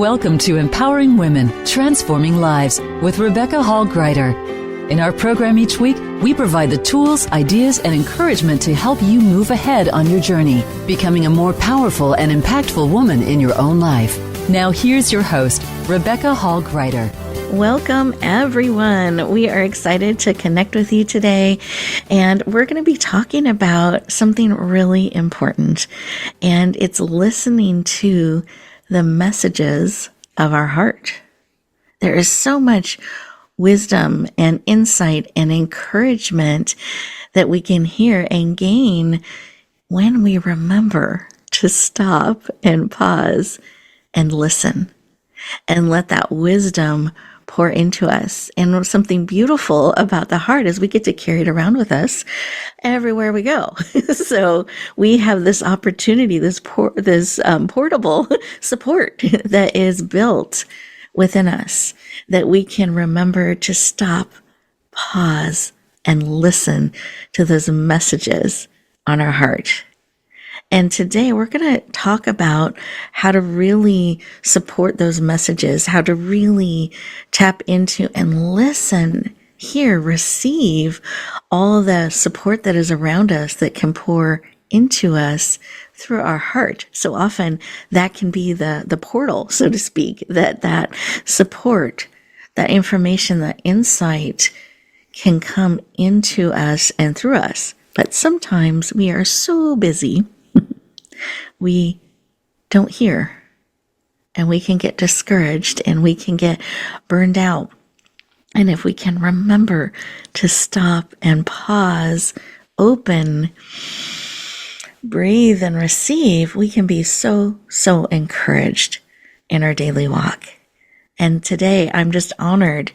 Welcome to Empowering Women, Transforming Lives with Rebecca Hall Gruyter. In our program each week, we provide the tools, ideas, and encouragement to help you move ahead on your journey, becoming a more powerful and impactful woman in your own life. Now here's your host, Rebecca Hall Gruyter. Welcome, everyone. We are excited to connect with you today, and we're going to be talking about something really important, and it's listening to the messages of our heart. There is so much wisdom and insight and encouragement that we can hear and gain when we remember to stop and pause and listen and let that wisdom pour into us. And something beautiful about the heart is we get to carry it around with us everywhere we go. So we have this opportunity, this portable support that is built within us, that we can remember to stop, pause, and listen to those messages on our heart. And today we're going to talk about how to really support those messages, how to really tap into and listen, hear, receive all the support that is around us that can pour into us through our heart. So often that can be the portal, so to speak, that support, that information, that insight can come into us and through us. But sometimes we are so busy we don't hear, and we can get discouraged and we can get burned out. And if we can remember to stop and pause, open, breathe and receive, we can be so encouraged in our daily walk. And today I'm just honored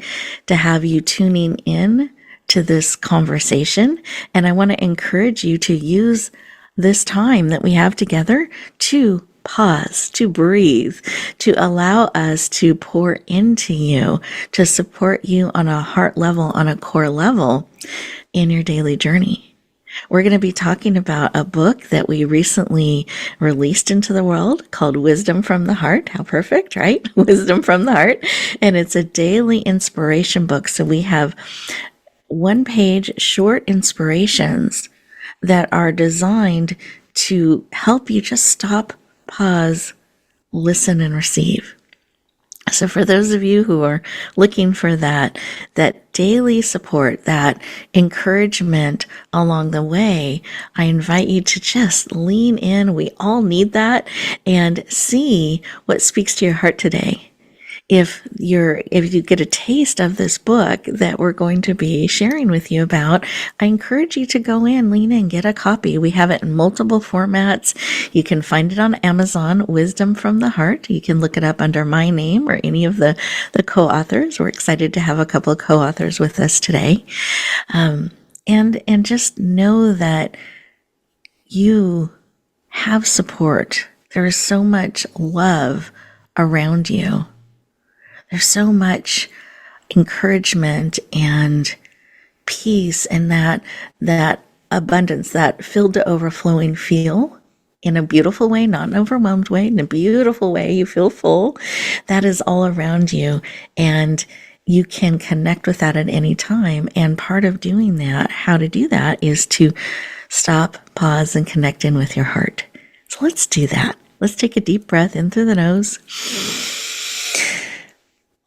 to have you tuning in to this conversation. And I want to encourage you to use this time that we have together to pause, to breathe, to allow us to pour into you, to support you on a heart level, on a core level in your daily journey. We're going to be talking about a book that we recently released into the world called Wisdom from the Heart. How perfect, right? Wisdom from the Heart. And it's a daily inspiration book. So we have one-page short inspirations that are designed to help you just stop, pause, listen, and receive. So for those of you who are looking for that daily support, that encouragement along the way, I invite you to just lean in. We all need that, and see what speaks to your heart today. If you get a taste of this book that we're going to be sharing with you about, I encourage you to go in, lean in, get a copy. We have it in multiple formats. You can find it on Amazon, Wisdom from the Heart. You can look it up under my name or any of the co-authors. We're excited to have a couple of co-authors with us today. And just know that you have support. There is so much love around you. There's so much encouragement and peace, and that abundance, that filled to overflowing feel in a beautiful way, not an overwhelmed way, in a beautiful way. You feel full. That is all around you, and you can connect with that at any time. And part of doing that, how to do that, is to stop, pause, and connect in with your heart. So let's do that. Let's take a deep breath in through the nose,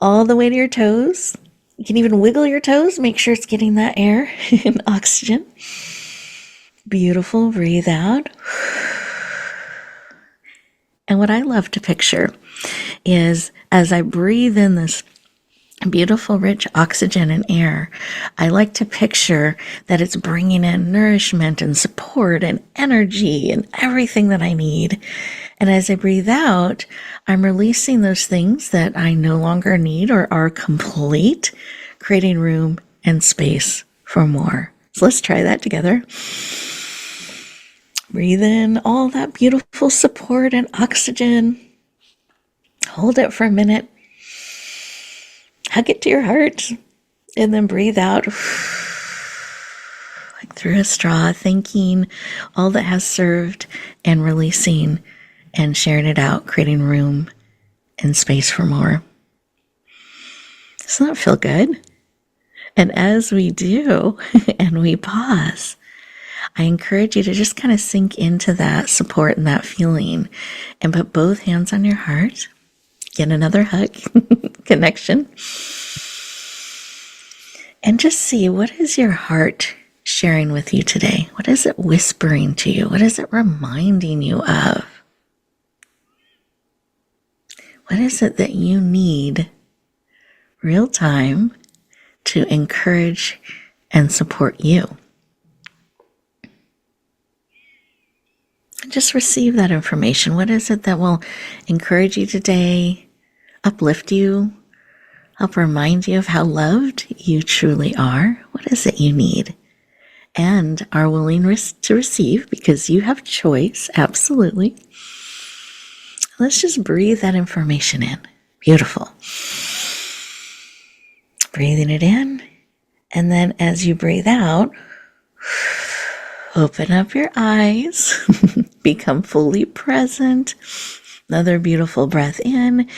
all the way to your toes. You can even wiggle your toes. Make sure it's getting that air and oxygen. Beautiful. Breathe out. And what I love to picture is, as I breathe in this beautiful, rich oxygen and air, I like to picture that it's bringing in nourishment and support and energy and everything that I need. And as I breathe out, I'm releasing those things that I no longer need or are complete, creating room and space for more. So let's try that together. Breathe in all that beautiful support and oxygen. Hold it for a minute. Hug it to your heart. And then breathe out like through a straw, thanking all that has served and releasing and sharing it out, creating room and space for more. Doesn't that feel good? And as we do, and we pause, I encourage you to just kind of sink into that support and that feeling and put both hands on your heart. Get another hug, connection. And just see, what is your heart sharing with you today? What is it whispering to you? What is it reminding you of? What is it that you need real time to encourage and support you? Just receive that information. What is it that will encourage you today, uplift you, help remind you of how loved you truly are? What is it you need? And are willing to receive, because you have choice, absolutely. Let's just breathe that information in. Beautiful. Breathing it in, and then as you breathe out, open up your eyes, become fully present. Another beautiful breath in.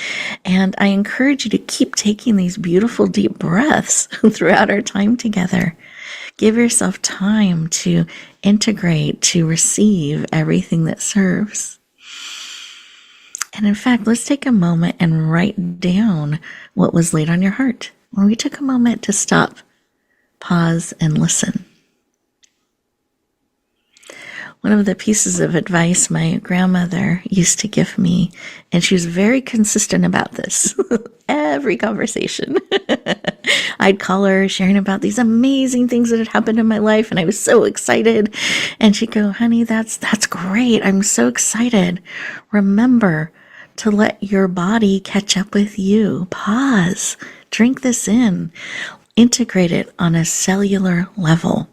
And I encourage you to keep taking these beautiful deep breaths throughout our time together. Give yourself time to integrate, to receive everything that serves. And in fact, let's take a moment and write down what was laid on your heart, where we took a moment to stop, pause, and listen. One of the pieces of advice my grandmother used to give me, and she was very consistent about this, every conversation. I'd call her sharing about these amazing things that had happened in my life, and I was so excited. And she'd go, honey, that's great. I'm so excited. Remember to let your body catch up with you. Pause. Drink this in. Integrate it on a cellular level.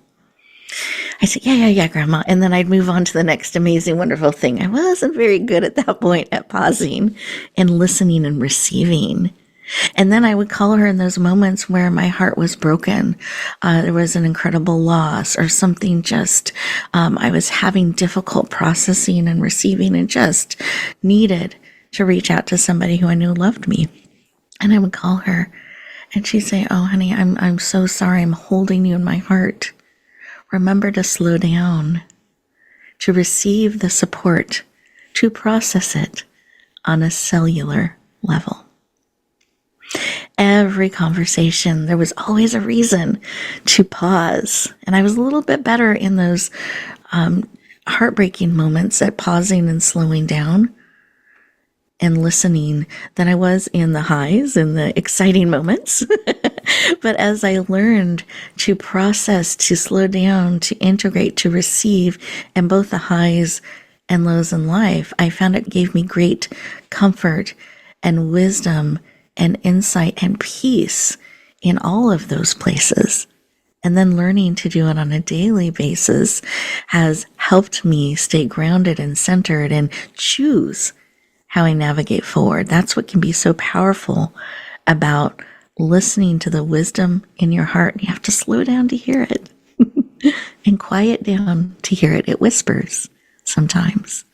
I said, yeah, Grandma. And then I'd move on to the next amazing, wonderful thing. I wasn't very good at that point at pausing and listening and receiving. And then I would call her in those moments where my heart was broken. There was an incredible loss or something just, I was having difficult processing and receiving and just needed to reach out to somebody who I knew loved me. And I would call her and she'd say, oh, honey, I'm so sorry. I'm holding you in my heart. Remember to slow down, to receive the support, to process it on a cellular level. Every conversation, there was always a reason to pause. And I was a little bit better in those heartbreaking moments at pausing and slowing down and listening than I was in the highs and the exciting moments. But as I learned to process, to slow down, to integrate, to receive, and both the highs and lows in life, I found it gave me great comfort and wisdom and insight and peace in all of those places. And then learning to do it on a daily basis has helped me stay grounded and centered and choose how I navigate forward. That's what can be so powerful about listening to the wisdom in your heart. You have to slow down to hear it and quiet down to hear it. It whispers sometimes.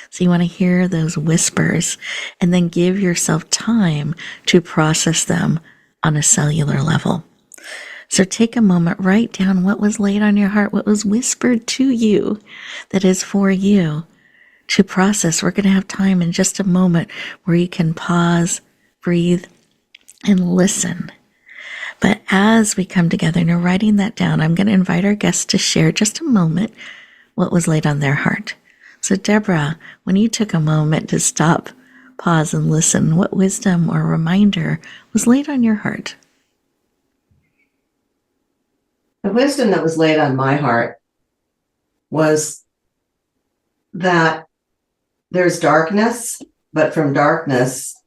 So you want to hear those whispers and then give yourself time to process them on a cellular level. So take a moment, write down what was laid on your heart, what was whispered to you that is for you to process. We're going to have time in just a moment where you can pause, breathe, and listen. But as we come together and you're writing that down, I'm going to invite our guests to share just a moment what was laid on their heart. So Deborah, when you took a moment to stop, pause, and listen, what wisdom or reminder was laid on your heart? The wisdom that was laid on my heart was that there's darkness, but from darkness,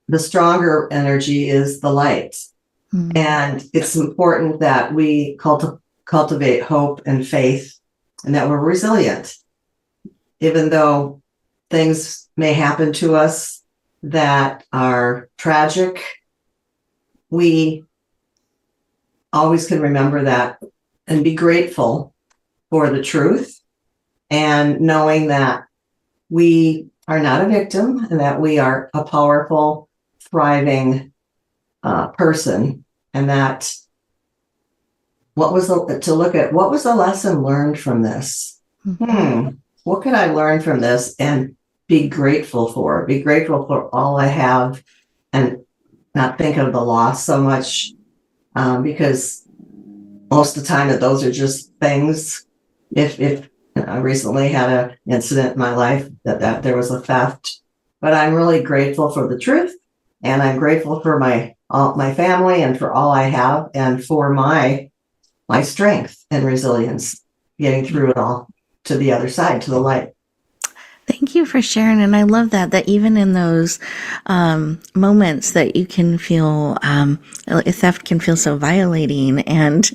the stronger energy is the light. Mm-hmm. And it's important that we cultivate hope and faith and that we're resilient. Even though things may happen to us that are tragic, we always can remember that and be grateful for the truth and knowing that we are not a victim and that we are a powerful, thriving person, and that what was the lesson learned from this? What can I learn from this and be grateful for? Be grateful for all I have and not think of the loss so much, because most of the time that those are just things. If I recently had an incident in my life that there was a theft, but I'm really grateful for the truth, and I'm grateful for my family and for all I have, and for my strength and resilience getting through it all to the other side, to the light. Thank you for sharing. And I love that even in those moments that you can feel, theft can feel so violating, and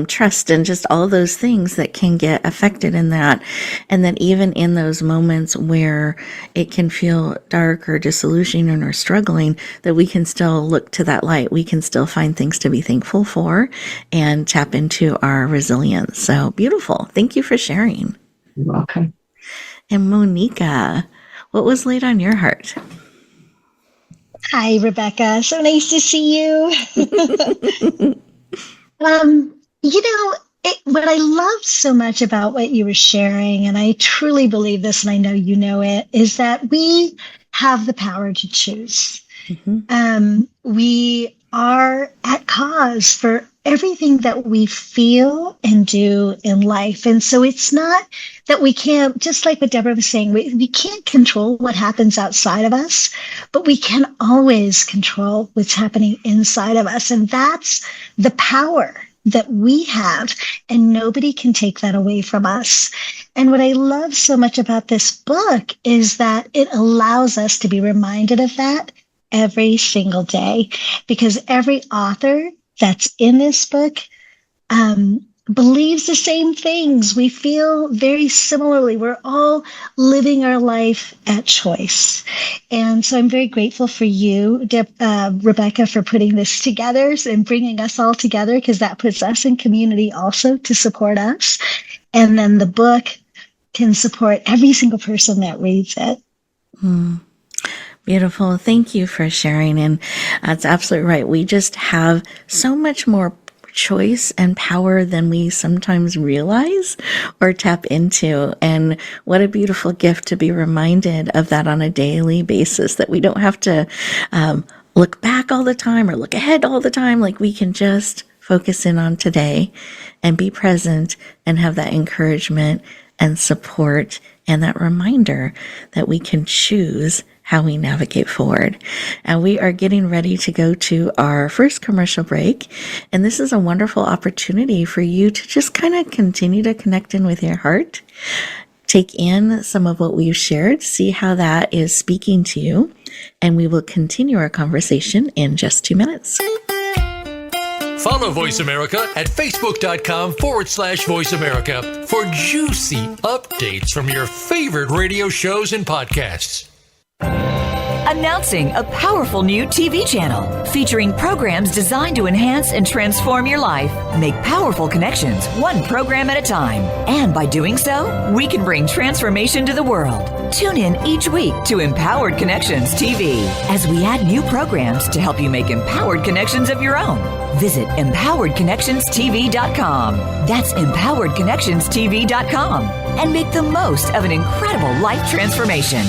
trust, and just all those things that can get affected in that. And that even in those moments where it can feel dark or disillusioning or struggling, that we can still look to that light. We can still find things to be thankful for and tap into our resilience. So beautiful. Thank you for sharing. You're welcome. And Moneeka, what was laid on your heart? Hi, Rebecca. So nice to see you. What I loved so much about what you were sharing, and I truly believe this, and I know you know it, is that we have the power to choose. We are at cause for everything that we feel and do in life. And so it's not that we can't, just like what Deborah was saying, we can't control what happens outside of us, but we can always control what's happening inside of us. And that's the power that we have, and nobody can take that away from us. And what I love so much about this book is that it allows us to be reminded of that every single day, because every author that's in this book believes the same things. We feel very similarly. We're all living our life at choice. And so I'm very grateful for you, Rebecca, for putting this together and bringing us all together, because that puts us in community also to support us. And then the book can support every single person that reads it. Beautiful. Thank you for sharing. And that's absolutely right. We just have so much more choice and power than we sometimes realize or tap into. And what a beautiful gift to be reminded of that on a daily basis, that we don't have to look back all the time or look ahead all the time. Like, we can just focus in on today and be present and have that encouragement and support and that reminder that we can choose how we navigate forward. And we are getting ready to go to our first commercial break. And this is a wonderful opportunity for you to just kind of continue to connect in with your heart, take in some of what we've shared, see how that is speaking to you. And we will continue our conversation in just 2 minutes. Follow Voice America at facebook.com/Voice America for juicy updates from your favorite radio shows and podcasts. Announcing a powerful new TV channel featuring programs designed to enhance and transform your life. Make powerful connections, one program at a time. And by doing so, we can bring transformation to the world. Tune in each week to Empowered Connections TV as we add new programs to help you make empowered connections of your own. Visit empoweredconnectionstv.com. That's empoweredconnectionstv.com. And make the most of an incredible life transformation.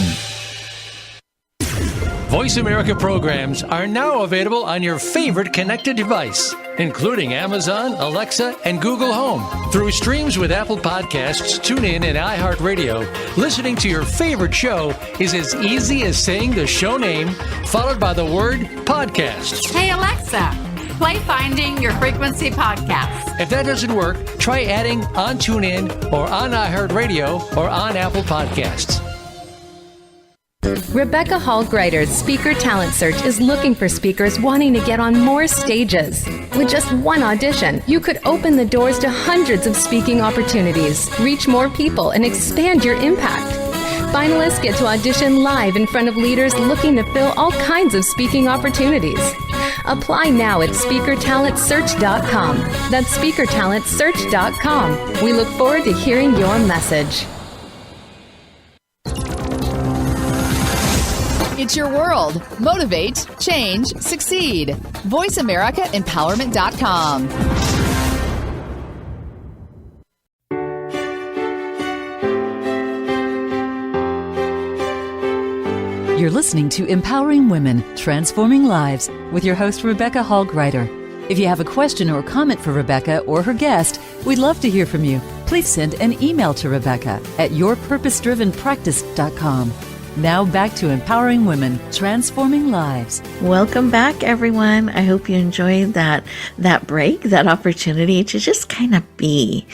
Voice America programs are now available on your favorite connected device, including Amazon, Alexa, and Google Home. Through streams with Apple Podcasts, TuneIn, and iHeartRadio, listening to your favorite show is as easy as saying the show name followed by the word podcast. Hey, Alexa, play Finding Your Frequency podcast. If that doesn't work, try adding on TuneIn or on iHeartRadio or on Apple Podcasts. Rebecca Hall Gruyter's Speaker Talent Search is looking for speakers wanting to get on more stages. With just one audition, you could open the doors to hundreds of speaking opportunities, reach more people, and expand your impact. Finalists get to audition live in front of leaders looking to fill all kinds of speaking opportunities. Apply now at speakertalentsearch.com. That's speakertalentsearch.com. We look forward to hearing your message. It's your world. Motivate, change, succeed. VoiceAmericaEmpowerment.com. You're listening to Empowering Women, Transforming Lives with your host, Rebecca Hall Gruyter. If you have a question or comment for Rebecca or her guest, we'd love to hear from you. Please send an email to Rebecca at yourpurposedrivenpractice.com. Now back to Empowering Women, Transforming Lives. Welcome back, everyone. I hope you enjoyed that break, that opportunity to just kind of be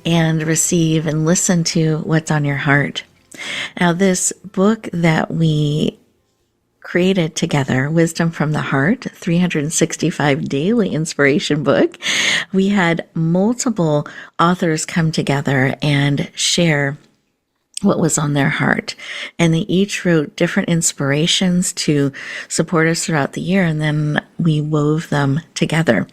and receive and listen to what's on your heart. Now, this book that we created together, Wisdom from the Heart, 365 daily inspiration book, we had multiple authors come together and share what was on their heart. And they each wrote different inspirations to support us throughout the year. And then we wove them together.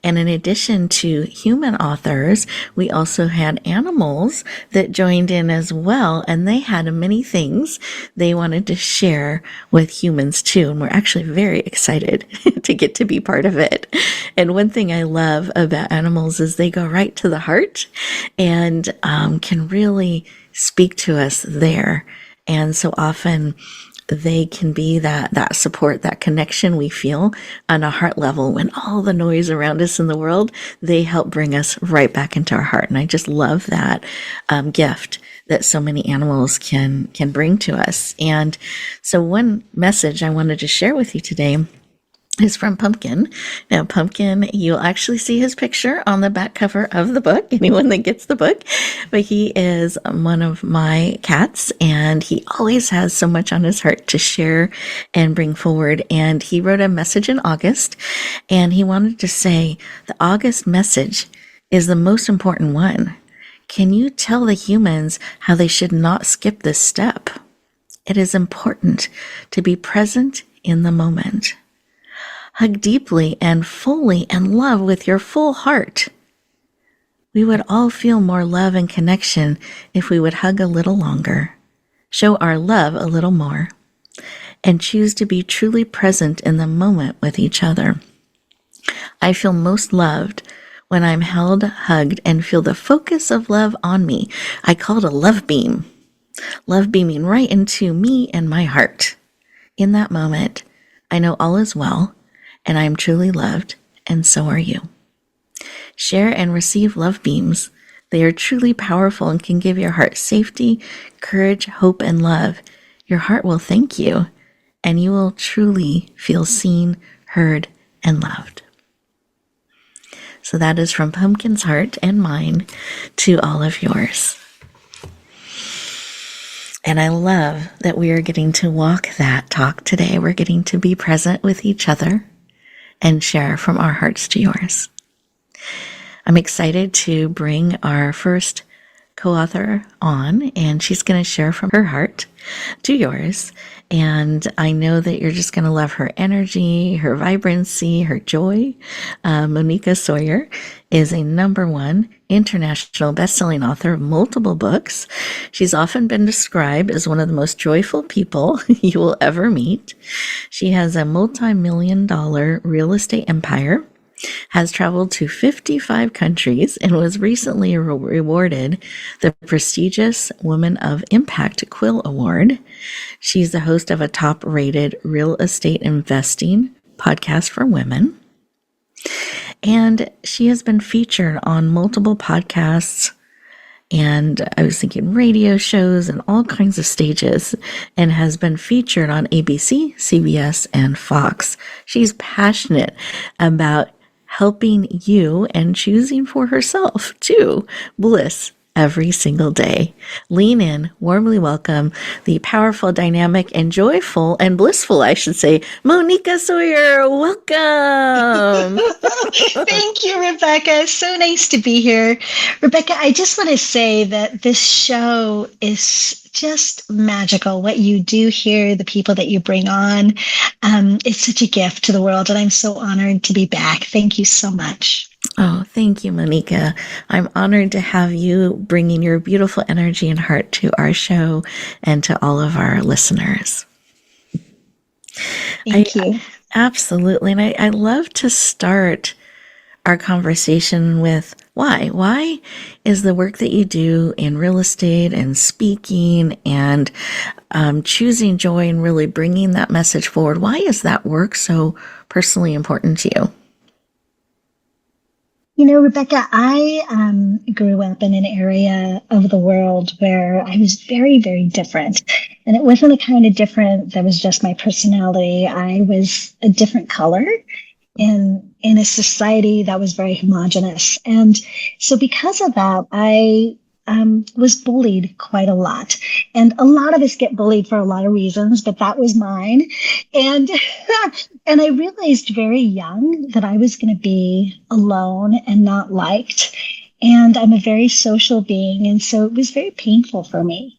And in addition to human authors, we also had animals that joined in as well. And they had many things they wanted to share with humans too. And we're actually very excited to get to be part of it. And one thing I love about animals is they go right to the heart and can really speak to us there. And so often they can be that support, that connection we feel on a heart level when all the noise around us in the world, they help bring us right back into our heart. And I just love that gift that so many animals can bring to us. And so one message I wanted to share with you today is from Pumpkin. Now, Pumpkin, you'll actually see his picture on the back cover of the book, anyone that gets the book. But he is one of my cats, and he always has so much on his heart to share and bring forward. And he wrote a message in August, and he wanted to say, the August message is the most important one. Can you tell the humans how they should not skip this step? It is important to be present in the moment. Hug deeply and fully and love with your full heart. We would all feel more love and connection if we would hug a little longer, show our love a little more, and choose to be truly present in the moment with each other. I feel most loved when I'm held, hugged, and feel the focus of love on me. I call it a love beam. Love beaming right into me and my heart. In that moment, I know all is well, and I am truly loved, and so are you. Share and receive love beams. They are truly powerful and can give your heart safety, courage, hope, and love. Your heart will thank you, and you will truly feel seen, heard, and loved. So that is from Pumpkin's heart and mine to all of yours. And I love that we are getting to walk that talk today. We're getting to be present with each other and share from our hearts to yours. I'm excited to bring our first co-author on, and she's going to share from her heart to yours. And I know that you're just going to love her energy, her vibrancy, her joy. Moneeka Sawyer is a #1 international best-selling author of multiple books. She's often been described as one of the most joyful people you will ever meet. She has a multi-million-dollar real estate empire, has traveled to 55 countries, and was recently rewarded the prestigious Woman of Impact Quill Award. She's the host of a top-rated real estate investing podcast for women. And she has been featured on multiple podcasts, and I was thinking radio shows and all kinds of stages, and has been featured on ABC, CBS, and Fox. She's passionate about helping you and choosing for herself too bliss every single day. Lean in, warmly welcome the powerful, dynamic, and joyful, and blissful, I should say, Moneeka Sawyer. Welcome. Thank you, Rebecca. So nice to be here. Rebecca, I just want to say that this show is just magical. What you do here, the people that you bring on, it's such a gift to the world, and I'm so honored to be back. Thank you so much. Oh, thank you, Moneeka. I'm honored to have you bringing your beautiful energy and heart to our show and to all of our listeners. Thank you. Absolutely. And I love to start our conversation with why. Why is the work that you do in real estate and speaking and choosing joy and really bringing that message forward, why is that work so personally important to you? You know, Rebecca, I grew up in an area of the world where I was very, very different. And it wasn't a kind of different that was just my personality. I was a different color in a society that was very homogenous. And so because of that, I was bullied quite a lot. And a lot of us get bullied for a lot of reasons, but that was mine. And and I realized very young that I was going to be alone and not liked. And I'm a very social being. And so it was very painful for me.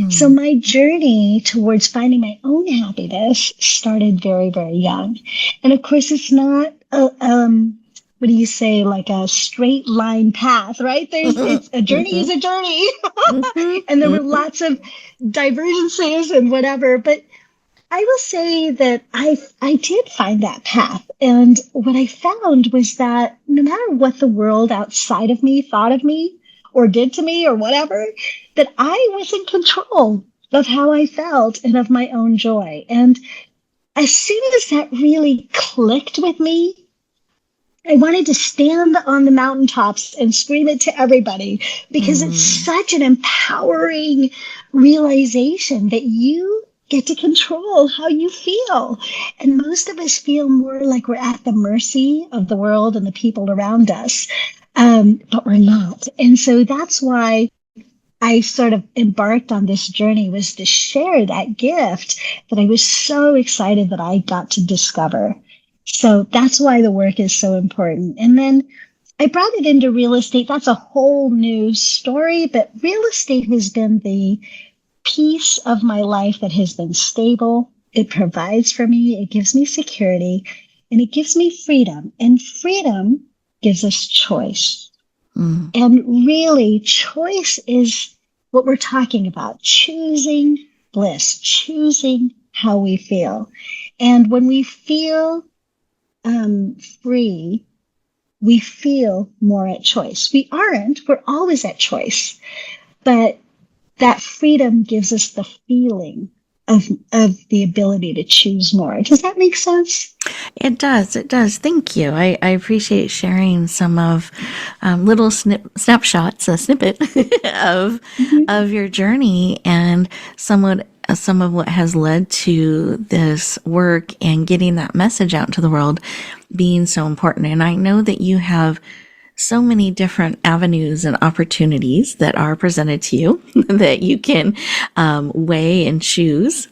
So my journey towards finding my own happiness started very, very young. And of course, it's not what do you say, like a straight line path, right? It's a journey is a journey. And there were lots of divergences and whatever. But I will say that I did find that path. And what I found was that no matter what the world outside of me thought of me or did to me or whatever, that I was in control of how I felt and of my own joy. And as soon as that really clicked with me, I wanted to stand on the mountaintops and scream it to everybody because it's such an empowering realization that you get to control how you feel. And most of us feel more like we're at the mercy of the world and the people around us, but we're not. And so that's why I sort of embarked on this journey, was to share that gift that I was so excited that I got to discover. So that's why the work is so important. And then I brought it into real estate. That's a whole new story, but real estate has been the piece of my life that has been stable. It provides for me, it gives me security, and it gives me freedom. And freedom gives us choice. And really, choice is what we're talking about, choosing bliss, choosing how we feel. And when we feel free, we feel more at choice. We aren't, we're always at choice, but that freedom gives us the feeling of the ability to choose more. Does that make sense? It does. It does. Thank you. I appreciate sharing some of little snapshots, a snippet of your journey and some of what has led to this work and getting that message out to the world being so important. And I know that you have so many different avenues and opportunities that are presented to you that you can weigh and choose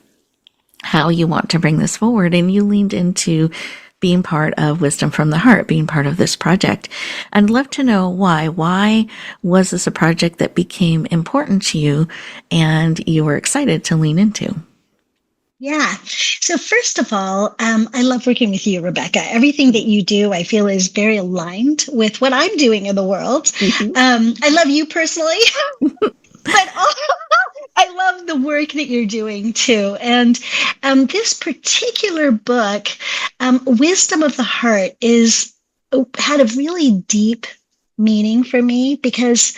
how you want to bring this forward. And you leaned into being part of Wisdom from the Heart, being part of this project. I'd love to know why. Why was this a project that became important to you and you were excited to lean into? Yeah. So first of all, I love working with you, Rebecca. Everything that you do, I feel, is very aligned with what I'm doing in the world. I love you personally, but I love the work that you're doing too. And this particular book, Wisdom of the Heart, had a really deep meaning for me because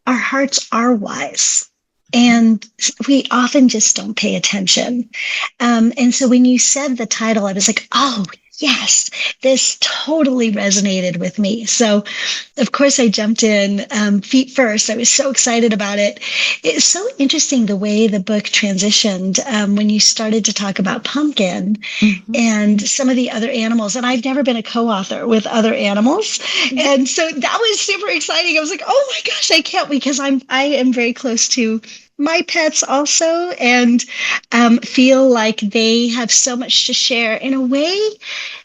our hearts are wise. And we often just don't pay attention. And so when you said the title, I was like, oh, yes, this totally resonated with me. So, of course, I jumped in feet first. I was so excited about it. It's so interesting the way the book transitioned when you started to talk about pumpkin and some of the other animals. And I've never been a co-author with other animals. And so that was super exciting. I was like, oh my gosh, I can't, because I am very close to my pets also, and feel like they have so much to share in a way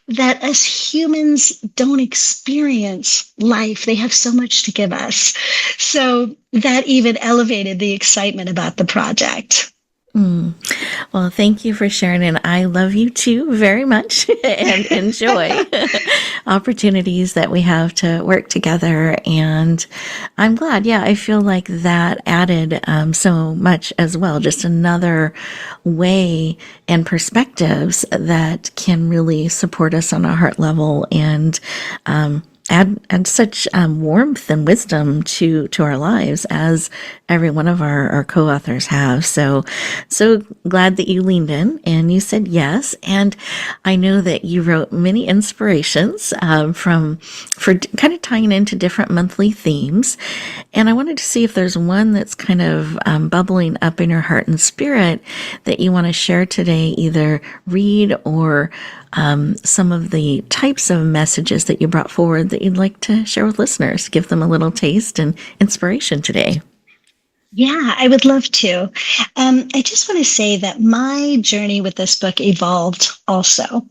that us humans don't experience life. They have so much to give us. So that even elevated the excitement about the project. Well, thank you for sharing, and I love you too very much and enjoy opportunities that we have to work together. And I'm glad. Yeah, I feel like that added so much as well. Just another way and perspectives that can really support us on a heart level and add such warmth and wisdom to our lives as every one of our co-authors have. So glad that you leaned in and you said yes. And I know that you wrote many inspirations for kind of tying into different monthly themes. And I wanted to see if there's one that's kind of bubbling up in your heart and spirit that you want to share today, either read or some of the types of messages that you brought forward that you'd like to share with listeners, give them a little taste and inspiration today. Yeah, I would love to. I just want to say that my journey with this book evolved also.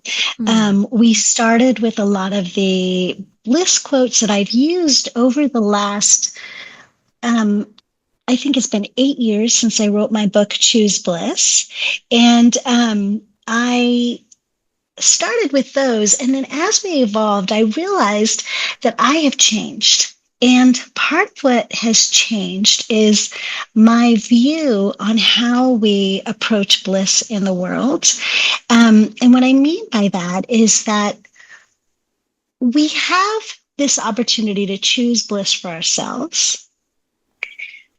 We started with a lot of the bliss quotes that I've used over the last, I think it's been 8 years since I wrote my book, Choose Bliss. And I started with those. And then as we evolved, I realized that I have changed. And part of what has changed is my view on how we approach bliss in the world. And what I mean by that is that we have this opportunity to choose bliss for ourselves.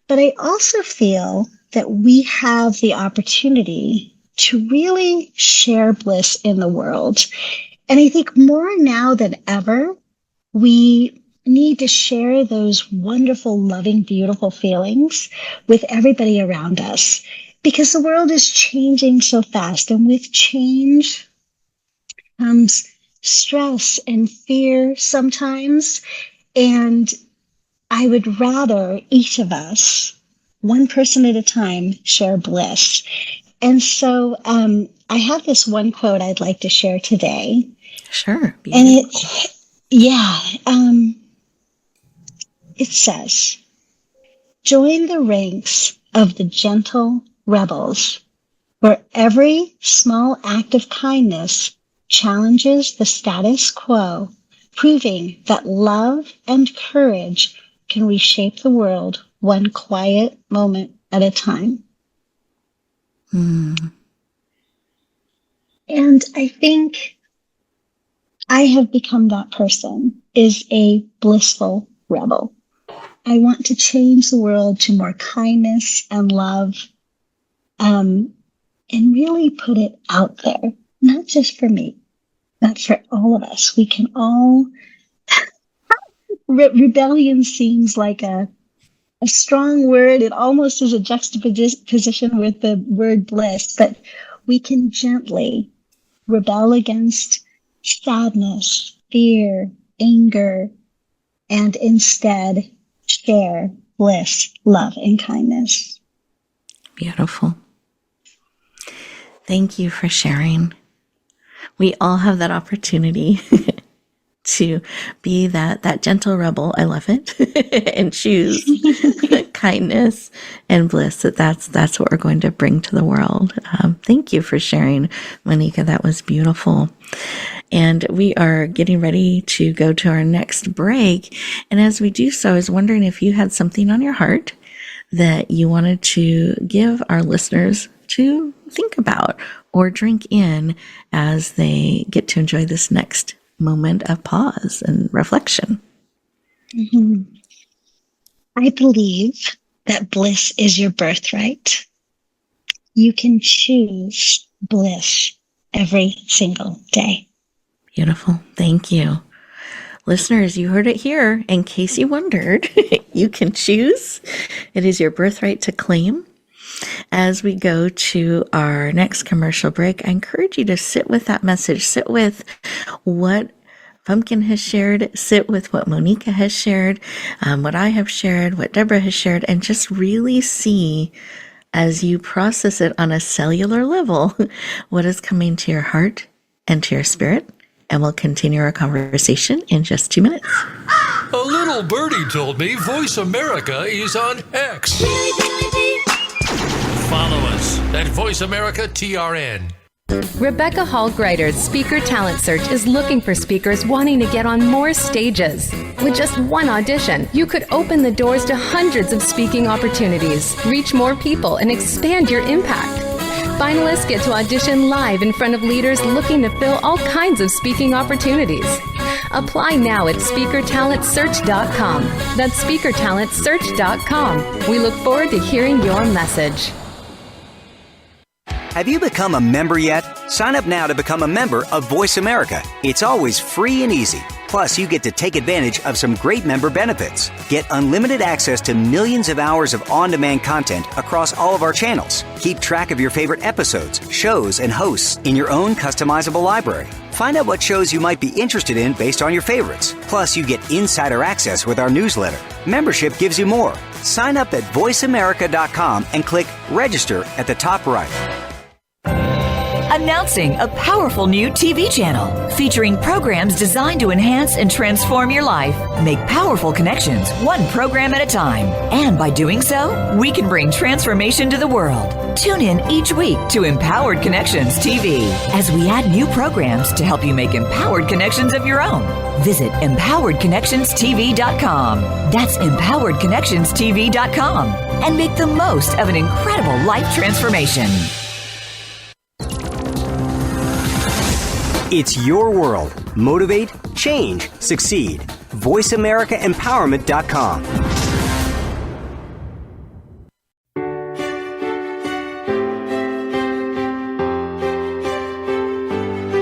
But I also feel that we have the opportunity to really share bliss in the world. And I think more now than ever, we need to share those wonderful, loving, beautiful feelings with everybody around us, because the world is changing so fast. And with change comes stress and fear sometimes. And I would rather each of us, one person at a time, share bliss. And so I have this one quote I'd like to share today. Sure. Beautiful. And it says, join the ranks of the gentle rebels, where every small act of kindness challenges the status quo, proving that love and courage can reshape the world one quiet moment at a time. And I think I have become that person, is a blissful rebel. I want to change the world to more kindness and love, and really put it out there, not just for me, but for all of us. We can all, rebellion seems like a strong word. It almost is a juxtaposition with the word bliss, but we can gently rebel against sadness, fear, anger, and instead share bliss, love, and kindness. Beautiful. Thank you for sharing. We all have that opportunity to be that gentle rebel. I love it. And choose kindness and bliss. That's what we're going to bring to the world. Thank you for sharing, Moneeka. That was beautiful. And we are getting ready to go to our next break. And as we do so, I was wondering if you had something on your heart that you wanted to give our listeners to think about or drink in as they get to enjoy this next moment of pause and reflection. I believe that bliss is your birthright. You can choose bliss every single day. Beautiful. Thank you. Listeners, you heard it here. In case you wondered, you can choose. It is your birthright to claim. As we go to our next commercial break, I encourage you to sit with that message. Sit with what Pumpkin has shared. Sit with what Moneeka has shared, what I have shared, what Deborah has shared, and just really see, as you process it on a cellular level, what is coming to your heart and to your spirit. And we'll continue our conversation in just 2 minutes. A little birdie told me Voice America is on X. Follow us at Voice America TRN. Rebecca Hall Gruyter's Speaker Talent Search is looking for speakers wanting to get on more stages. With just one audition, you could open the doors to hundreds of speaking opportunities, reach more people, and expand your impact. Finalists get to audition live in front of leaders looking to fill all kinds of speaking opportunities. Apply now at speakertalentsearch.com. That's speakertalentsearch.com. We look forward to hearing your message. Have you become a member yet? Sign up now to become a member of Voice America. It's always free and easy. Plus, you get to take advantage of some great member benefits. Get unlimited access to millions of hours of on-demand content across all of our channels. Keep track of your favorite episodes, shows, and hosts in your own customizable library. Find out what shows you might be interested in based on your favorites. Plus, you get insider access with our newsletter. Membership gives you more. Sign up at voiceamerica.com and click Register at the top right. Announcing a powerful new TV channel featuring programs designed to enhance and transform your life. Make powerful connections, one program at a time. And by doing so, we can bring transformation to the world. Tune in each week to Empowered Connections TV as we add new programs to help you make empowered connections of your own. Visit empoweredconnectionstv.com. That's empoweredconnectionstv.com. And make the most of an incredible life transformation. It's your world. Motivate, change, succeed. VoiceAmericaEmpowerment.com.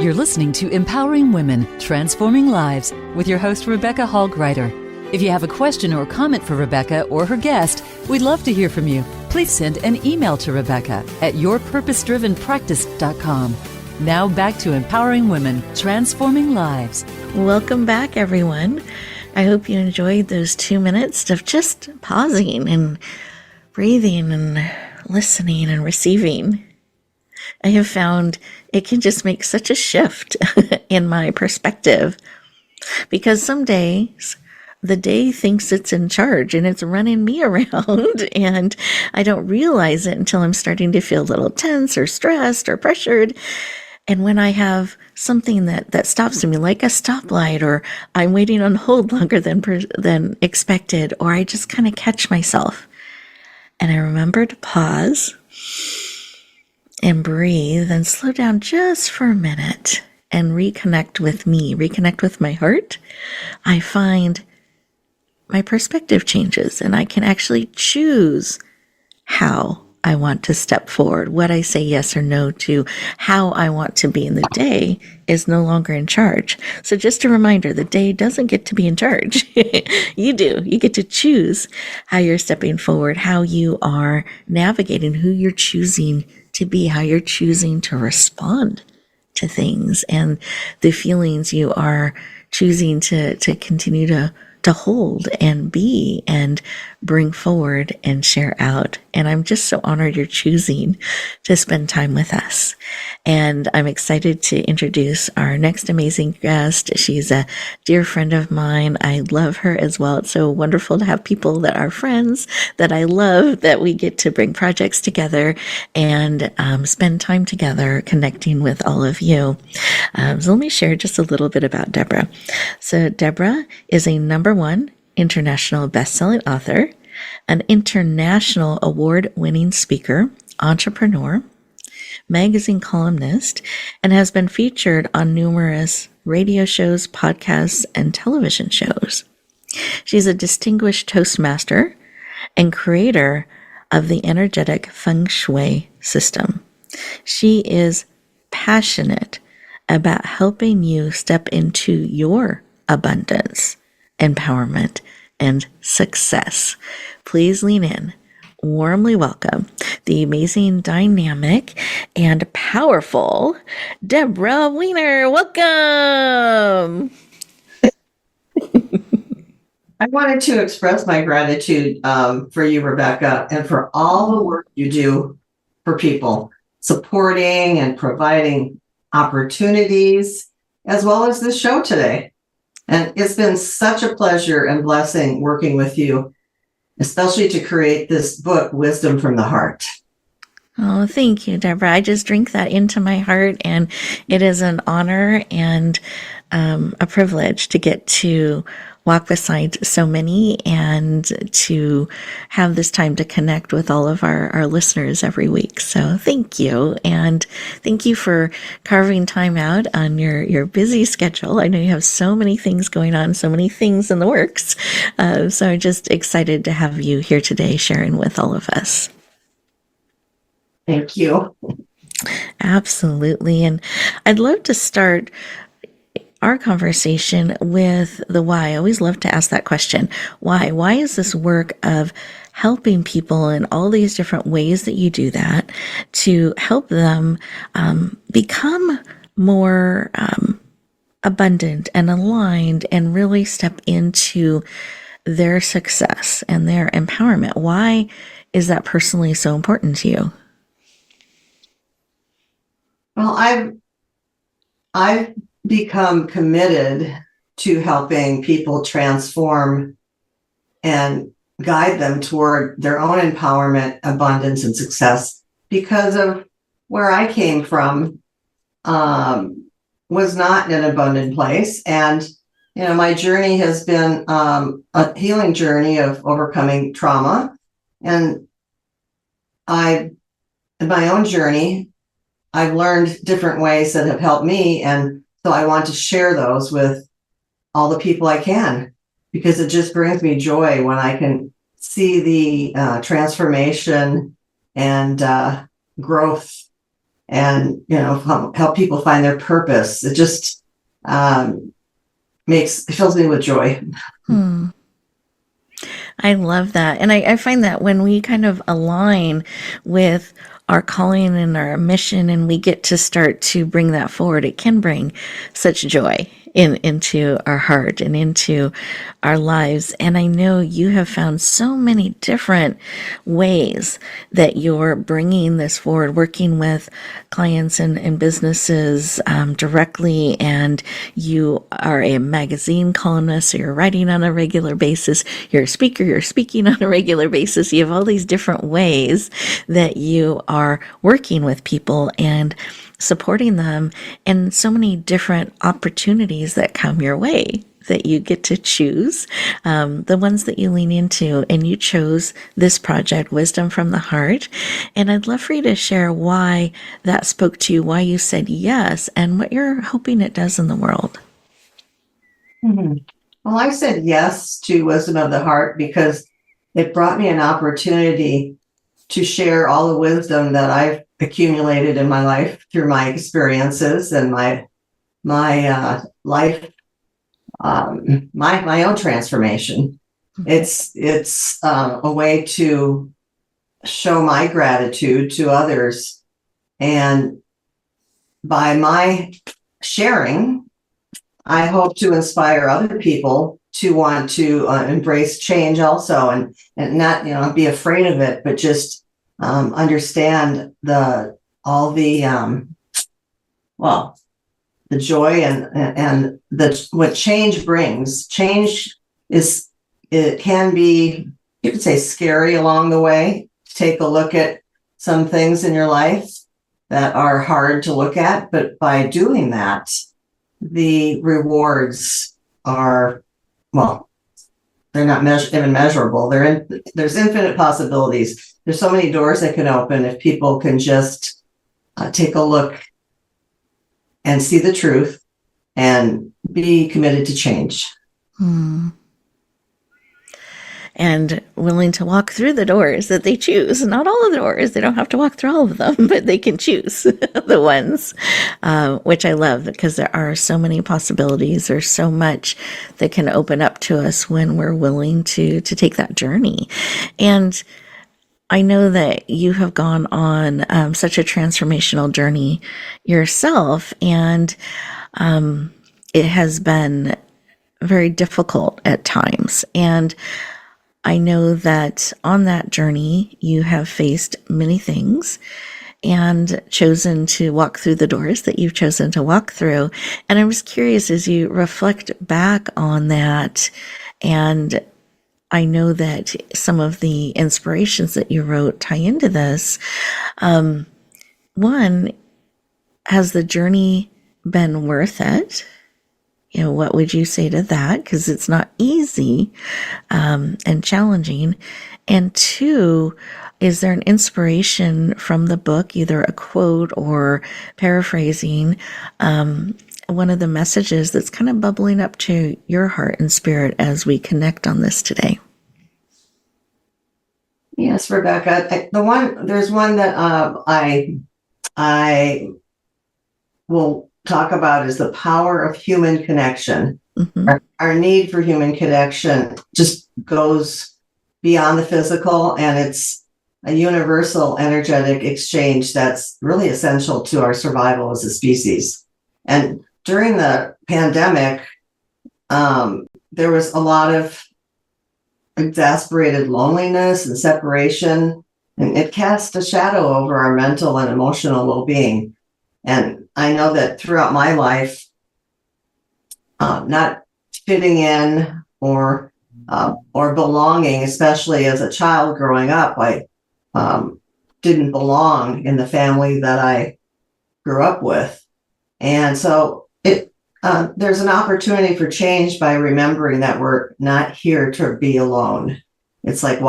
You're listening to Empowering Women, Transforming Lives with your host, Rebecca Hall Gruyter. If you have a question or comment for Rebecca or her guest, we'd love to hear from you. Please send an email to Rebecca at yourpurposedrivenpractice.com. Now back to Empowering Women, Transforming Lives. Welcome back, everyone. I hope you enjoyed those 2 minutes of just pausing and breathing and listening and receiving. I have found it can just make such a shift in my perspective, because some days the day thinks it's in charge and it's running me around, and I don't realize it until I'm starting to feel a little tense or stressed or pressured. And when I have something that stops me, like a stoplight, or I'm waiting on hold longer than expected, or I just kind of catch myself and I remember to pause and breathe and slow down just for a minute and reconnect with me, reconnect with my heart, I find my perspective changes and I can actually choose how I want to step forward, what I say yes or no to, how I want to be in the day is no longer in charge. So just a reminder, the day doesn't get to be in charge. You do. You get to choose how you're stepping forward, how you are navigating, who you're choosing to be, how you're choosing to respond to things, and the feelings you are choosing to continue to hold and be and bring forward and share out. And I'm just so honored you're choosing to spend time with us. And I'm excited to introduce our next amazing guest. She's a dear friend of mine. I love her as well. It's so wonderful to have people that are friends that I love, that we get to bring projects together and spend time together connecting with all of you. So let me share just a little bit about Deborah. So Deborah is a #1 international best-selling author, an international award-winning speaker, entrepreneur, magazine columnist, and has been featured on numerous radio shows, podcasts, and television shows. She's a distinguished Toastmaster and creator of the energetic Feng Shui system. She is passionate about helping you step into your abundance, empowerment, and success. Please lean in. Warmly welcome the amazing, dynamic, and powerful Deborah Wiener. Welcome. I wanted to express my gratitude for you, Rebecca, and for all the work you do for people, supporting and providing opportunities, as well as this show today. And it's been such a pleasure and blessing working with you, especially to create this book, Wisdom from the Heart. Oh, thank you, Deborah. I just drink that into my heart, and it is an honor and a privilege to get to walk beside so many and to have this time to connect with all of our listeners every week. So thank you. And thank you for carving time out on your busy schedule. I know you have so many things going on, so many things in the works. So I'm just excited to have you here today sharing with all of us. Thank you. Absolutely. And I'd love to start our conversation with the why. I always love to ask that question. Why? Why is this work of helping people in all these different ways that you do that to help them become more abundant and aligned and really step into their success and their empowerment? Why is that personally so important to you? Well, I've become committed to helping people transform and guide them toward their own empowerment, abundance, and success because of where I came from. Was not in an abundant place. And, my journey has been a healing journey of overcoming trauma. And in my own journey, I've learned different ways that have helped me. And so I want to share those with all the people I can, because it just brings me joy when I can see the transformation and growth and, help people find their purpose. It just it fills me with joy. I love that. And I find that when we kind of align with our calling and our mission and we get to start to bring that forward, it can bring such joy into our heart and into our lives. And I know you have found so many different ways that you're bringing this forward, working with clients and businesses directly. And you are a magazine columnist, so you're writing on a regular basis. You're a speaker, you're speaking on a regular basis. You have all these different ways that you are working with people and supporting them, and so many different opportunities that come your way that you get to choose, the ones that you lean into. And you chose this project, Wisdom from the Heart. And I'd love for you to share why that spoke to you, why you said yes, and what you're hoping it does in the world. Mm-hmm. Well, I said yes to Wisdom of the Heart because it brought me an opportunity to share all the wisdom that I've accumulated in my life through my experiences and my life, my own transformation. It's a way to show my gratitude to others, and by my sharing, I hope to inspire other people to want to embrace change also, and not be afraid of it, but just understand the joy and what change brings. Change can be, you could say, scary along the way. Take a look at some things in your life that are hard to look at, but by doing that, the rewards are, they're not even measurable. There's infinite possibilities. There's so many doors that can open if people can just take a look and see the truth and be committed to change. And willing to walk through the doors that they choose. Not all of the doors. They don't have to walk through all of them, but they can choose the ones, which I love, because there are so many possibilities. There's so much that can open up to us when we're willing to take that journey. And I know that you have gone on such a transformational journey yourself, and it has been very difficult at times. And I know that on that journey, you have faced many things and chosen to walk through the doors that you've chosen to walk through. And I was curious, as you reflect back on that and I know that some of the inspirations that you wrote tie into this. One, has the journey been worth it? You know, what would you say to that? Because it's not easy and challenging. And two, is there an inspiration from the book, either a quote or paraphrasing, one of the messages that's kind of bubbling up to your heart and spirit as we connect on this today? Yes, Rebecca. There's one that I will talk about is the power of human connection. Mm-hmm. Our need for human connection just goes beyond the physical, and it's a universal energetic exchange that's really essential to our survival as a species. And during the pandemic, there was a lot of exasperated loneliness and separation, and it cast a shadow over our mental and emotional well-being. And I know that throughout my life, not fitting in or belonging, especially as a child growing up, I didn't belong in the family that I grew up with. And so there's an opportunity for change by remembering that we're not here to be alone. It's like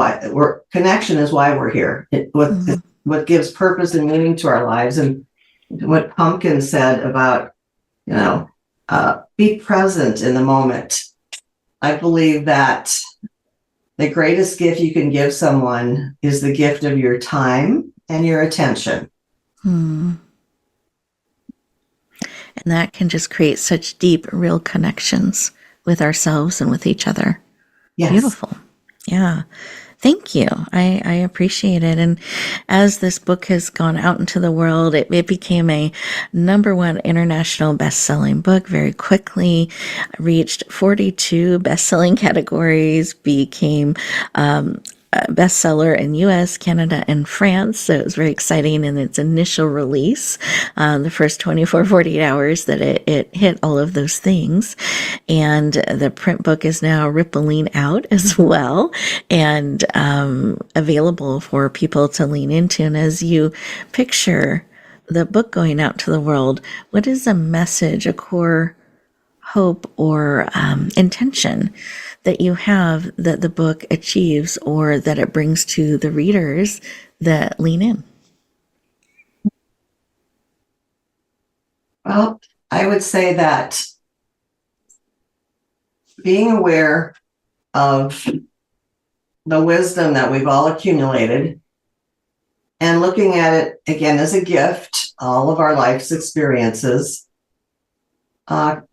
connection is why we're here. What gives purpose and meaning to our lives. And what Pumpkin said about, be present in the moment. I believe that the greatest gift you can give someone is the gift of your time and your attention. And that can just create such deep, real connections with ourselves and with each other. Yes. Beautiful. Yeah. Thank you. I appreciate it. And as this book has gone out into the world, it became a #1 international best-selling book very quickly, reached 42 best-selling categories, became a bestseller in US, Canada, and France. So it was very exciting in its initial release, the first 24, 48 hours that it hit all of those things. And the print book is now rippling out as well and available for people to lean into. And as you picture the book going out to the world, what is a message, a core hope or intention that you have that the book achieves or that it brings to the readers that lean in? Well, I would say that being aware of the wisdom that we've all accumulated and looking at it again as a gift, all of our life's experiences,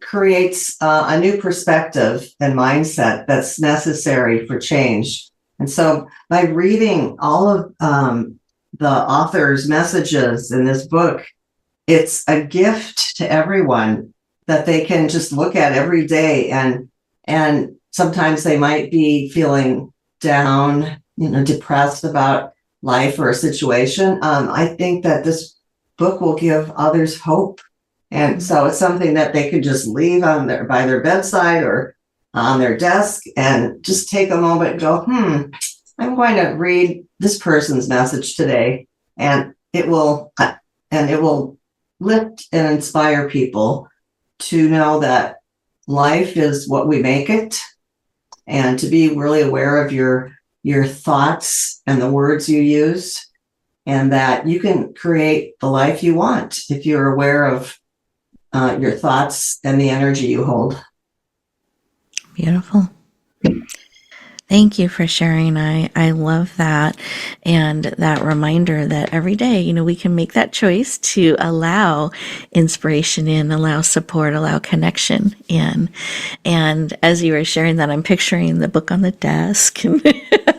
creates a new perspective and mindset that's necessary for change. And so by reading all of the author's messages in this book, it's a gift to everyone that they can just look at every day. And sometimes they might be feeling down, depressed about life or a situation. I think that this book will give others hope. And so it's something that they could just leave by their bedside or on their desk and just take a moment and go, I'm going to read this person's message today. And it will lift and inspire people to know that life is what we make it, and to be really aware of your thoughts and the words you use, and that you can create the life you want if you're aware of your thoughts and the energy you hold. Beautiful. Thank you for sharing. I love that. And that reminder that every day, we can make that choice to allow inspiration in, allow support, allow connection in. And as you were sharing that, I'm picturing the book on the desk and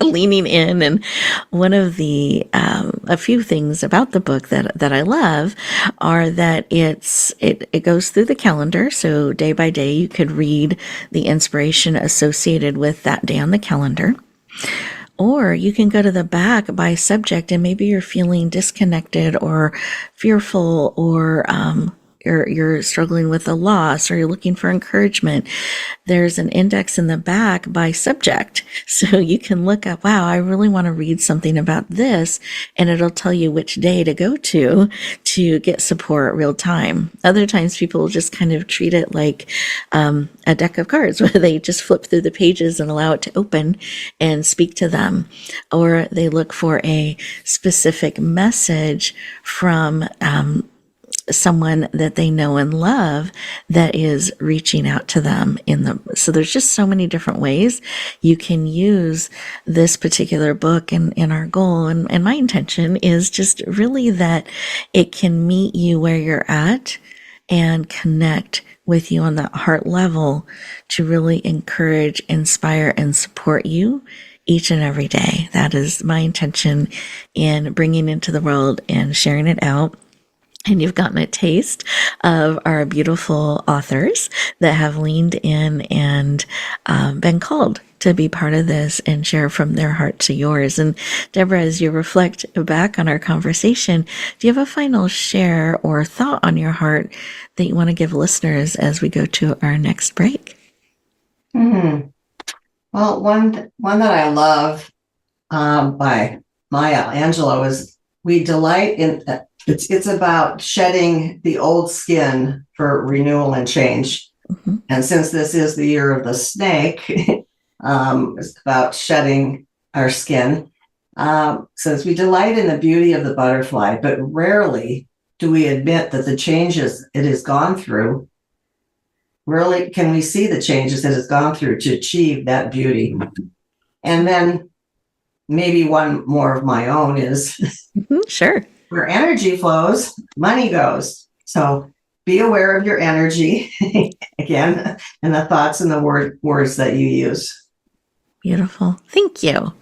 leaning in. And one of the, a few things about the book that I love are that it goes through the calendar. So day by day, you could read the inspiration associated with that day on the calendar. Or you can go to the back by subject, and maybe you're feeling disconnected or fearful or you're struggling with a loss or you're looking for encouragement, there's an index in the back by subject. So you can look up, wow, I really want to read something about this, and it'll tell you which day to go to get support real time. Other times people will just kind of treat it like a deck of cards where they just flip through the pages and allow it to open and speak to them. Or they look for a specific message from someone that they know and love that is reaching out to them so there's just so many different ways you can use this particular book, and our goal and my intention is just really that it can meet you where you're at and connect with you on that heart level to really encourage, inspire, and support you each and every day. That is my intention in bringing into the world and sharing it out. And you've gotten a taste of our beautiful authors that have leaned in and been called to be part of this and share from their heart to yours. And Deborah, as you reflect back on our conversation, do you have a final share or thought on your heart that you want to give listeners as we go to our next break? Well, one that I love by Maya Angelou is we delight in... It's about shedding the old skin for renewal and change. Mm-hmm. And since this is the year of the snake, it's about shedding our skin. Says we delight in the beauty of the butterfly, but rarely do we admit that the changes it has gone through, rarely can we see the changes it has gone through to achieve that beauty. And then maybe one more of my own is... Sure. Where energy flows, money goes. So be aware of your energy, again, and the thoughts and the words that you use. Beautiful. Thank you.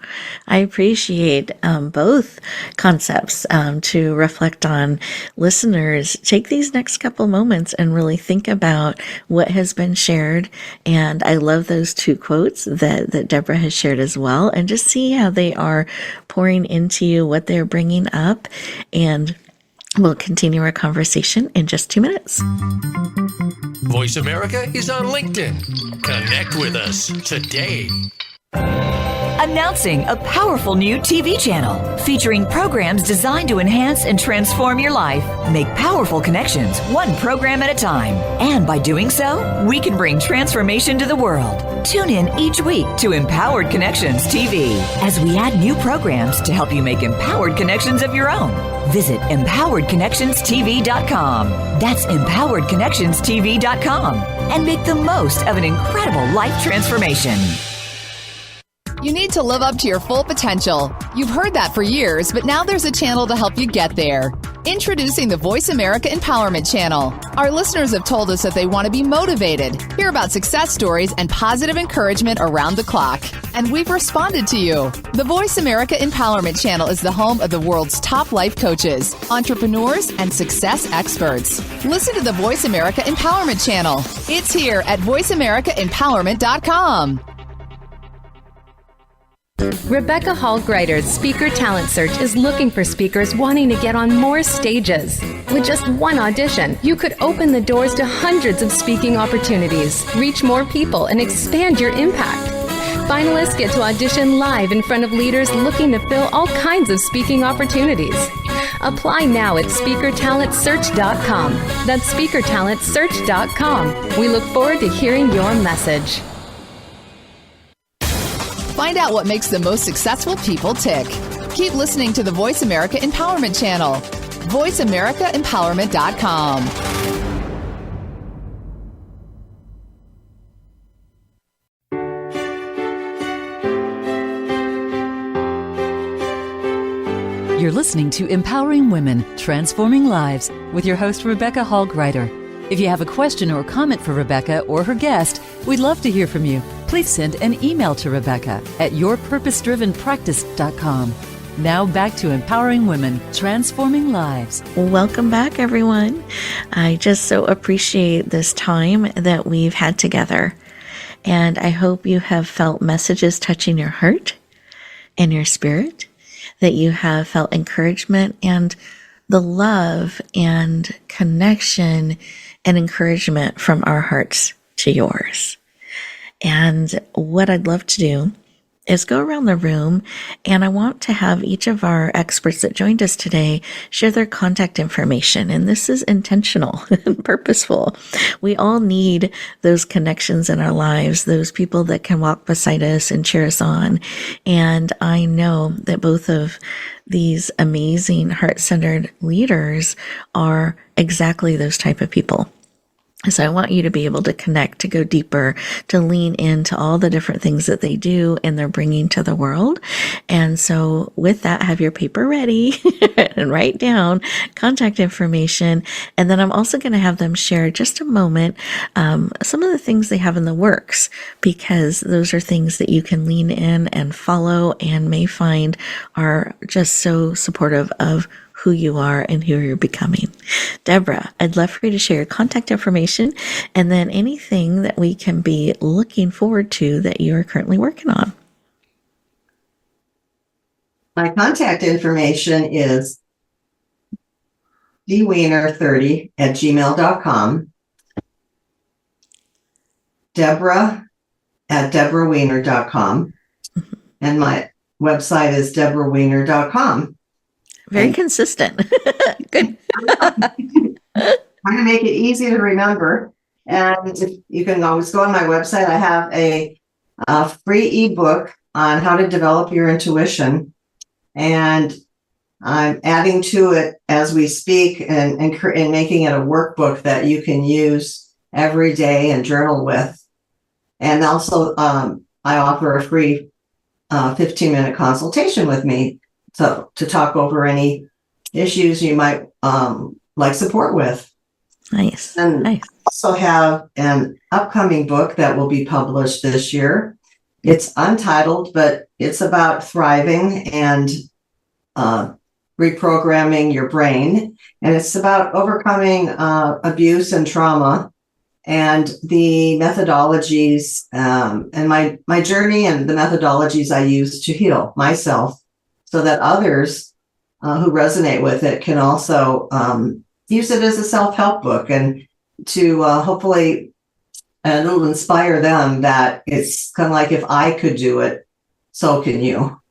I appreciate both concepts to reflect on. Listeners, take these next couple moments and really think about what has been shared. And I love those two quotes that Deborah has shared as well. And just see how they are pouring into you, what they're bringing up. And we'll continue our conversation in just 2 minutes. Voice America is on LinkedIn. Connect with us today. Announcing a powerful new TV channel featuring programs designed to enhance and transform your life. Make powerful connections, one program at a time. And by doing so, we can bring transformation to the world. Tune in each week to Empowered Connections TV as we add new programs to help you make empowered connections of your own. Visit empoweredconnectionstv.com. That's empoweredconnectionstv.com. And make the most of an incredible life transformation. You need to live up to your full potential. You've heard that for years, but now there's a channel to help you get there. Introducing the Voice America Empowerment Channel. Our listeners have told us that they want to be motivated, hear about success stories, and positive encouragement around the clock. And we've responded to you. The Voice America Empowerment Channel is the home of the world's top life coaches, entrepreneurs, and success experts. Listen to the Voice America Empowerment Channel. It's here at voiceamericaempowerment.com. Rebecca Hall Gruyter's Speaker Talent Search is looking for speakers wanting to get on more stages. With just one audition, you could open the doors to hundreds of speaking opportunities, reach more people, and expand your impact. Finalists get to audition live in front of leaders looking to fill all kinds of speaking opportunities. Apply now at speakertalentsearch.com. That's speakertalentsearch.com. We look forward to hearing your message. Find out what makes the most successful people tick. Keep listening to the Voice America Empowerment Channel. VoiceAmericaEmpowerment.com. You're listening to Empowering Women, Transforming Lives with your host, Rebecca Hall Gruyter. If you have a question or comment for Rebecca or her guest, we'd love to hear from you. Please send an email to Rebecca at yourpurposedrivenpractice.com. Now back to Empowering Women, Transforming Lives. Welcome back, everyone. I just so appreciate this time that we've had together. And I hope you have felt messages touching your heart and your spirit, that you have felt encouragement and the love and connection and encouragement from our hearts to yours. And what I'd love to do is go around the room, and I want to have each of our experts that joined us today share their contact information. And this is intentional and purposeful. We all need those connections in our lives, those people that can walk beside us and cheer us on. And I know that both of these amazing heart-centered leaders are exactly those type of people. So I want you to be able to connect, to go deeper, to lean into all the different things that they do and they're bringing to the world. And so with that, have your paper ready and write down contact information. And then I'm also going to have them share just a moment some of the things they have in the works, because those are things that you can lean in and follow and may find are just so supportive of who you are and who you're becoming. Deborah, I'd love for you to share your contact information and then anything that we can be looking forward to that you're currently working on. My contact information is dwiener30@gmail.com, Deborah@deborahwiener.com, and my website is deborahwiener.com. Very consistent. Good. Trying to make it easy to remember. And you can always go on my website. I have a free ebook on how to develop your intuition. And I'm adding to it as we speak and making it a workbook that you can use every day and journal with. And also, I offer a free 15-minute consultation with me to talk over any issues you might like support with. Nice. And nice. Also have an upcoming book that will be published this year. It's untitled, but it's about thriving and reprogramming your brain. And it's about overcoming abuse and trauma and the methodologies and my journey and the methodologies I use to heal myself, so that others who resonate with it can also use it as a self-help book, and to hopefully it'll inspire them that it's kind of like, if I could do it, so can you.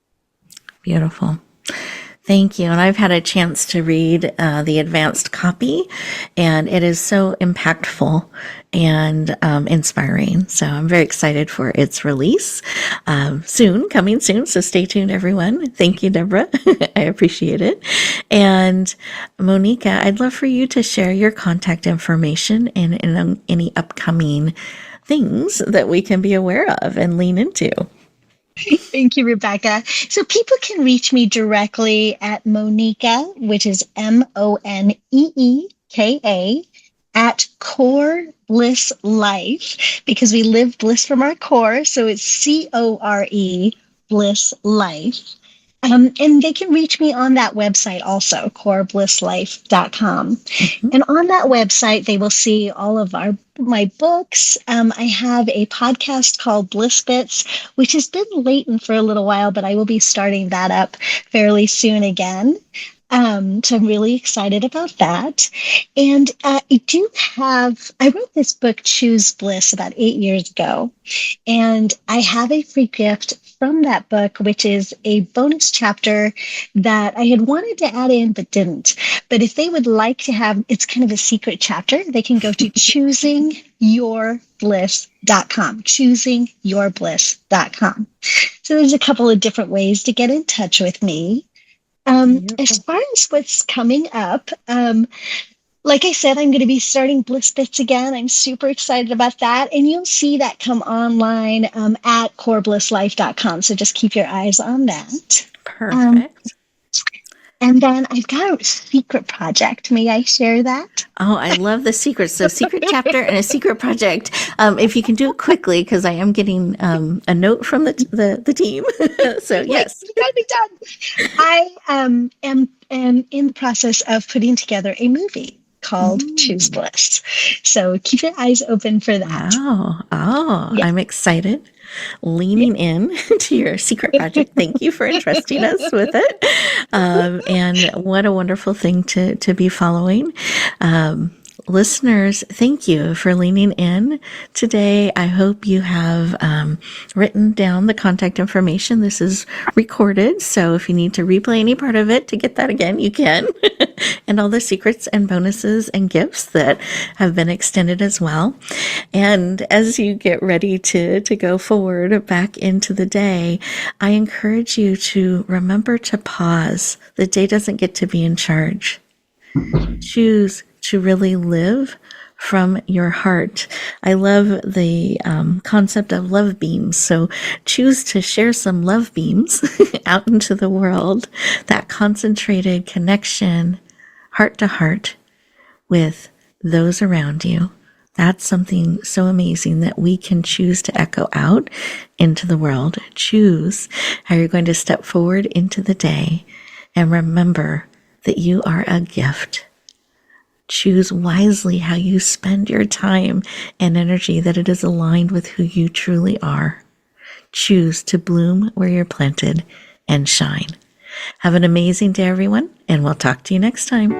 Beautiful. Thank you. And I've had a chance to read the advanced copy, and it is so impactful and inspiring. So I'm very excited for its release coming soon. So stay tuned, everyone. Thank you, Deborah. I appreciate it. And Moneeka, I'd love for you to share your contact information and any upcoming things that we can be aware of and lean into. Thank you, Rebecca. So people can reach me directly at Moneeka, which is Moneeka, at Core Bliss Life, because we live bliss from our core. So it's CORE Bliss Life. And they can reach me on that website also, coreblisslife.com. Mm-hmm. And on that website, they will see all of my books. I have a podcast called Bliss Bits, which has been latent for a little while, but I will be starting that up fairly soon again. So I'm really excited about that. And I wrote this book, Choose Bliss, about 8 years ago. And I have a free gift from that book, which is a bonus chapter that I had wanted to add in, but didn't. But if they would like to have, it's kind of a secret chapter, they can go to choosingyourbliss.com, choosingyourbliss.com. So there's a couple of different ways to get in touch with me. As far as what's coming up, like I said, I'm going to be starting Bliss Bits again. I'm super excited about that. And you'll see that come online at coreblisslife.com. So just keep your eyes on that. Perfect. And then I've got a secret project. May I share that? Oh, I love the secrets. So secret chapter and a secret project. If you can do it quickly, because I am getting a note from the team. So yes. You gotta be done. I am in the process of putting together a movie called Choose Bliss. So keep your eyes open for that. Yeah. I'm excited. Leaning in to your secret project. Thank you for entrusting us with it. And what a wonderful thing to be following. Listeners, thank you for leaning in today. I hope you have written down the contact information. This is recorded, so if you need to replay any part of it to get that again, you can. And all the secrets and bonuses and gifts that have been extended as well. And as you get ready to go forward back into the day, I encourage you to remember to pause. The day doesn't get to be in charge. Choose to really live from your heart. I love the concept of love beams. So choose to share some love beams out into the world, that concentrated connection, heart to heart with those around you. That's something so amazing that we can choose to echo out into the world. Choose how you're going to step forward into the day and remember that you are a gift. Choose wisely how you spend your time and energy, that it is aligned with who you truly are. Choose to bloom where you're planted and shine. Have an amazing day, everyone, and we'll talk to you next time.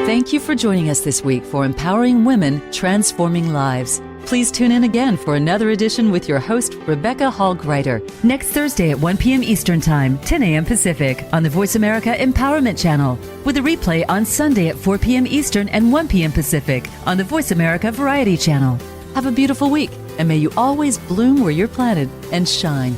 Thank you for joining us this week for Empowering Women, Transforming Lives. Please tune in again for another edition with your host, Rebecca Hall Gruyter, next Thursday at 1 p.m. Eastern Time, 10 a.m. Pacific, on the Voice America Empowerment Channel, with a replay on Sunday at 4 p.m. Eastern and 1 p.m. Pacific on the Voice America Variety Channel. Have a beautiful week, and may you always bloom where you're planted and shine.